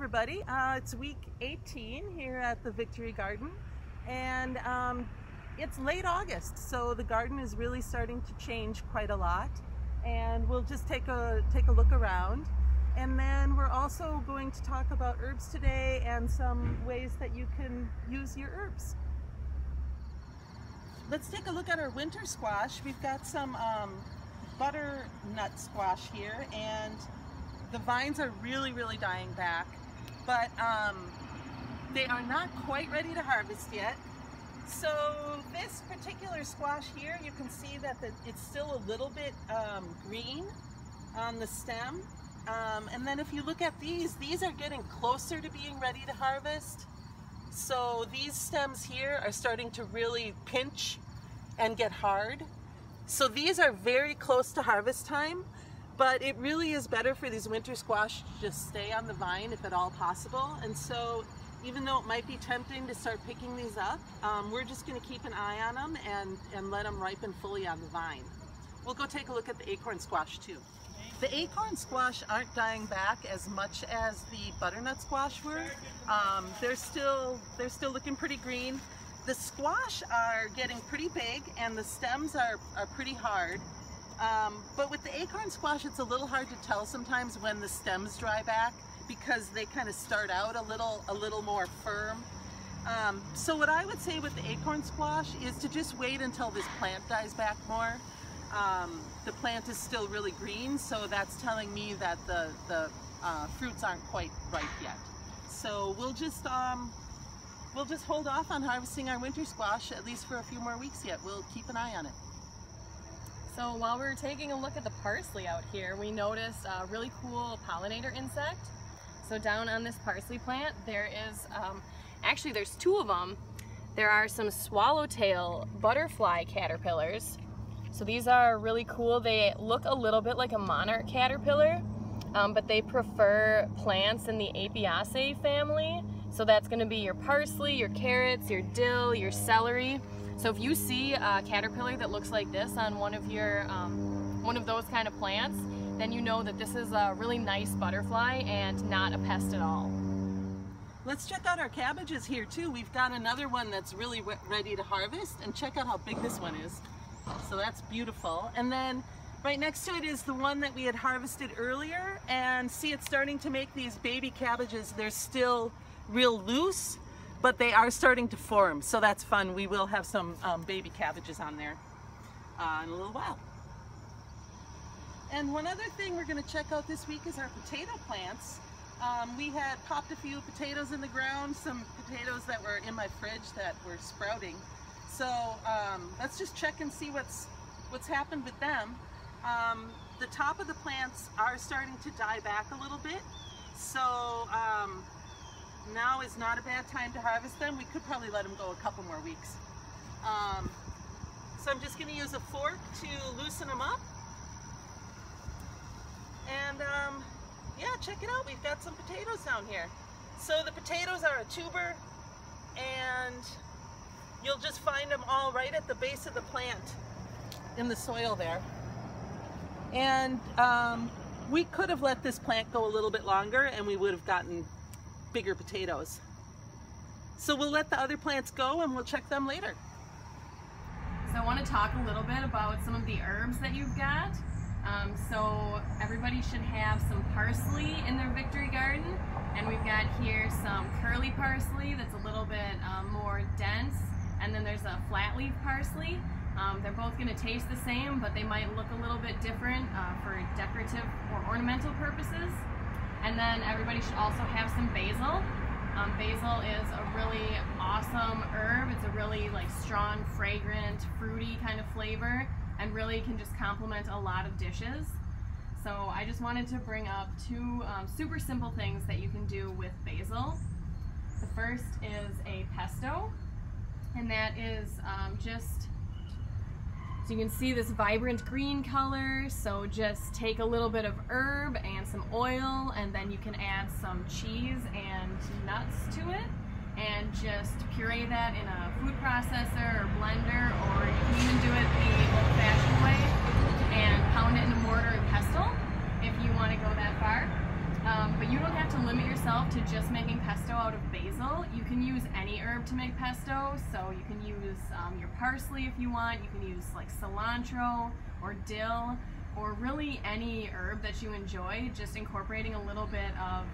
everybody. It's week 18 here at the Victory Garden, and it's late August, so the garden is really starting to change quite a lot, and we'll just take a look around. And then we're also going to talk about herbs today and some ways that you can use your herbs. Let's take a look at our winter squash. We've got some butternut squash here, and the vines are really dying back, but they are not quite ready to harvest yet. So this particular squash here, you can see that it's still a little bit green on the stem. And then if you look at these are getting closer to being ready to harvest. So these stems here are starting to really pinch and get hard. So these are very close to harvest time, but it really is better for these winter squash to just stay on the vine if at all possible. And so even though it might be tempting to start picking these up, we're just going to keep an eye on them and let them ripen fully on the vine. We'll go take a look at the acorn squash too. The acorn squash aren't dying back as much as the butternut squash were. They're still looking pretty green. The squash are getting pretty big and the stems are pretty hard. But with the acorn squash, it's a little hard to tell sometimes when the stems dry back because they kind of start out a little more firm. So what I would say with the acorn squash is to just wait until this plant dies back more. The plant is still really green, so that's telling me that the fruits aren't quite ripe yet. So we'll just hold off on harvesting our winter squash at least for a few more weeks yet. We'll keep an eye on it. So while we were taking a look at the parsley out here, we noticed a really cool pollinator insect. So down on this parsley plant, there is, actually there's two of them. There are some swallowtail butterfly caterpillars. So these are really cool. They look a little bit like a monarch caterpillar, but they prefer plants in the Apiaceae family. So that's going to be your parsley, your carrots, your dill, your celery. So if you see a caterpillar that looks like this on one of those kind of plants, then you know that this is a really nice butterfly and not a pest at all. Let's check out our cabbages here too. We've got another one that's really ready to harvest, and check out how big this one is. So that's beautiful. And then right next to it is the one that we had harvested earlier, and see, it's starting to make these baby cabbages. They're still real loose, but they are starting to form, so that's fun. We will have some baby cabbages on there in a little while. And one other thing we're going to check out this week is our potato plants. We had popped a few potatoes in the ground, some potatoes that were in my fridge that were sprouting. So let's just check and see what's happened with them. The top of the plants are starting to die back a little bit, so now is not a bad time to harvest them. We could probably let them go a couple more weeks. So I'm just going to use a fork to loosen them up. And yeah, check it out. We've got some potatoes down here. So the potatoes are a tuber, and you'll just find them all right at the base of the plant in the soil there. And we could have let this plant go a little bit longer and we would have gotten bigger potatoes. So we'll let the other plants go and we'll check them later. So I want to talk a little bit about some of the herbs that you've got. So everybody should have some parsley in their Victory Garden, and we've got here some curly parsley that's a little bit more dense, and then there's a flat leaf parsley. They're both going to taste the same, but they might look a little bit different for decorative or ornamental purposes. And then everybody should also have some basil. Basil is a really awesome herb. It's a really strong, fragrant, fruity kind of flavor, and really can just complement a lot of dishes. So I just wanted to bring up two super simple things that you can do with basil. The first is a pesto, and that is so you can see this vibrant green color, so just take a little bit of herb and some oil, and then you can add some cheese and nuts to it, and just puree that in a food processor or blender, or you can even do it the old-fashioned way and pound it in a mortar and pestle if you want to go that far. But you don't have to limit yourself to to just making pesto out of basil, you can use any herb to make pesto. So you can use your parsley if you want. You can use like cilantro or dill, or really any herb that you enjoy. Just incorporating a little bit of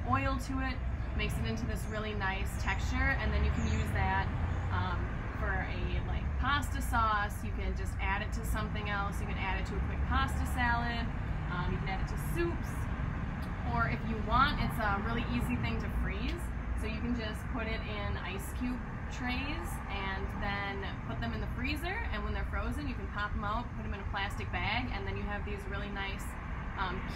oil to it makes it into this really nice texture, and then you can use that for a like pasta sauce. You can just add it to something else. You can add it to a quick pasta salad. You can add it to soups, or if you want, it's a really easy thing to freeze. So you can just put it in ice cube trays and then put them in the freezer, and when they're frozen you can pop them out, put them in a plastic bag, and then you have these really nice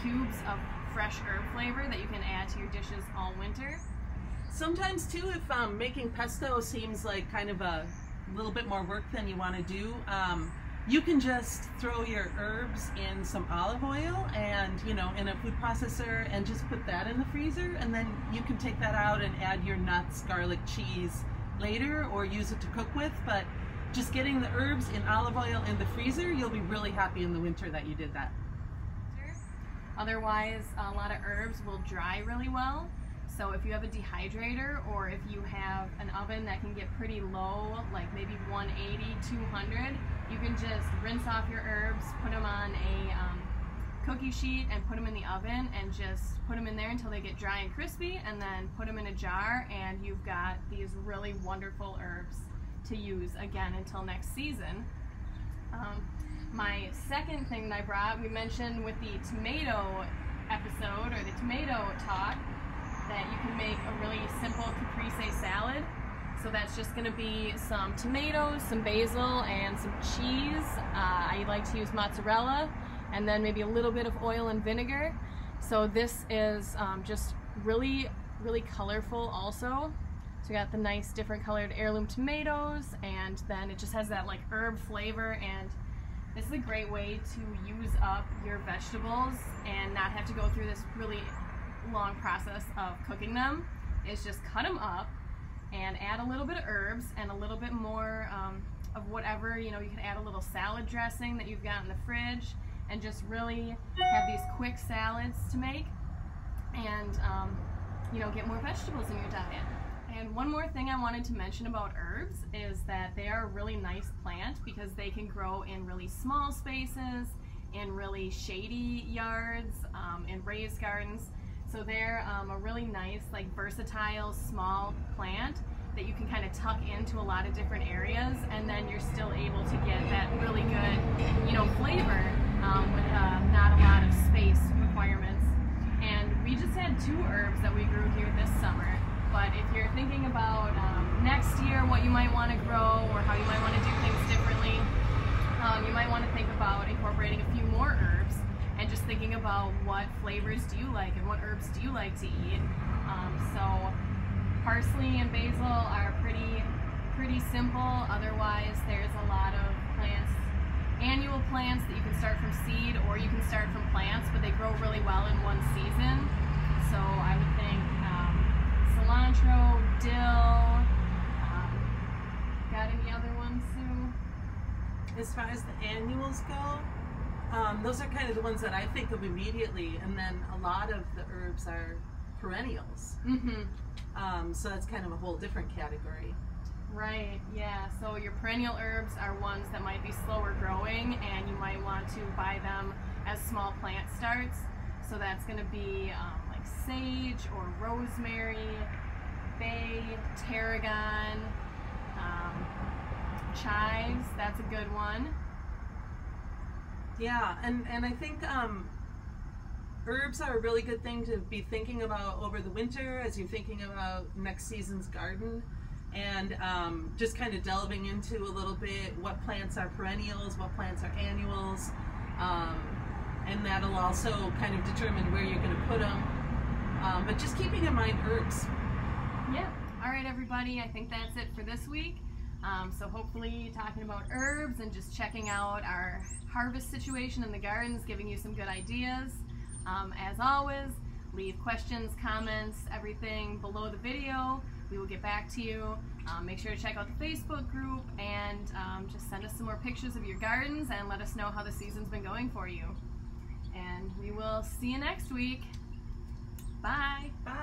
cubes of fresh herb flavor that you can add to your dishes all winter. Sometimes too, if making pesto seems like kind of a little bit more work than you want to do, you can just throw your herbs in some olive oil and, you know, in a food processor, and just put that in the freezer, and then you can take that out and add your nuts, garlic, cheese later, or use it to cook with. But just getting the herbs in olive oil in the freezer, you'll be really happy in the winter that you did that. Otherwise, a lot of herbs will dry really well. So if you have a dehydrator, or if you have an oven that can get pretty low, like maybe 180, 200, you can just rinse off your herbs, put them on a cookie sheet, and put them in the oven, and just put them in there until they get dry and crispy, and then put them in a jar, and you've got these really wonderful herbs to use again until next season. My second thing that I brought, we mentioned with the tomato episode, or the tomato talk, that you can make a really simple caprese salad. So that's just going to be some tomatoes, some basil, and some cheese. I like to use mozzarella, and then maybe a little bit of oil and vinegar. So this is just really, really colorful also. So we got the nice different colored heirloom tomatoes, and then it just has that like herb flavor, and this is a great way to use up your vegetables and not have to go through this really long process of cooking them. Is just cut them up and add a little bit of herbs and a little bit more of whatever, you know, you can add a little salad dressing that you've got in the fridge, and just really have these quick salads to make, and you know, get more vegetables in your diet. And one more thing I wanted to mention about herbs is that they are a really nice plant because they can grow in really small spaces, in really shady yards, in raised gardens. So they're a really nice, like versatile, small plant that you can kind of tuck into a lot of different areas, and then you're still able to get that really good, you know, flavor with not a lot of space requirements. And we just had 2 herbs that we grew here this summer. But if you're thinking about next year what you might want to grow, or how you might want to do things differently, you might want to think about incorporating a few more herbs, and just thinking about what flavors do you like and what herbs do you like to eat. So parsley and basil are pretty simple. Otherwise, there's a lot of plants, annual plants that you can start from seed, or you can start from plants, but they grow really well in one season. So I would think cilantro, dill. Got any other ones, Sue? As far as the annuals go, those are kind of the ones that I think of immediately, and then a lot of the herbs are perennials. So that's kind of a whole different category. Right, yeah. So your perennial herbs are ones that might be slower growing, and you might want to buy them as small plant starts. So that's going to be like sage or rosemary, bay, tarragon, chives. That's a good one. Yeah, and I think herbs are a really good thing to be thinking about over the winter as you're thinking about next season's garden, and just kind of delving into a little bit what plants are perennials, what plants are annuals, and that'll also kind of determine where you're going to put them, but just keeping in mind herbs. Yeah. All right, everybody, I think that's it for this week. So hopefully talking about herbs and just checking out our harvest situation in the gardens, giving you some good ideas. As always, leave questions, comments, everything below the video. We will get back to you. Make sure to check out the Facebook group, and just send us some more pictures of your gardens and let us know how the season's been going for you. And we will see you next week. Bye. Bye.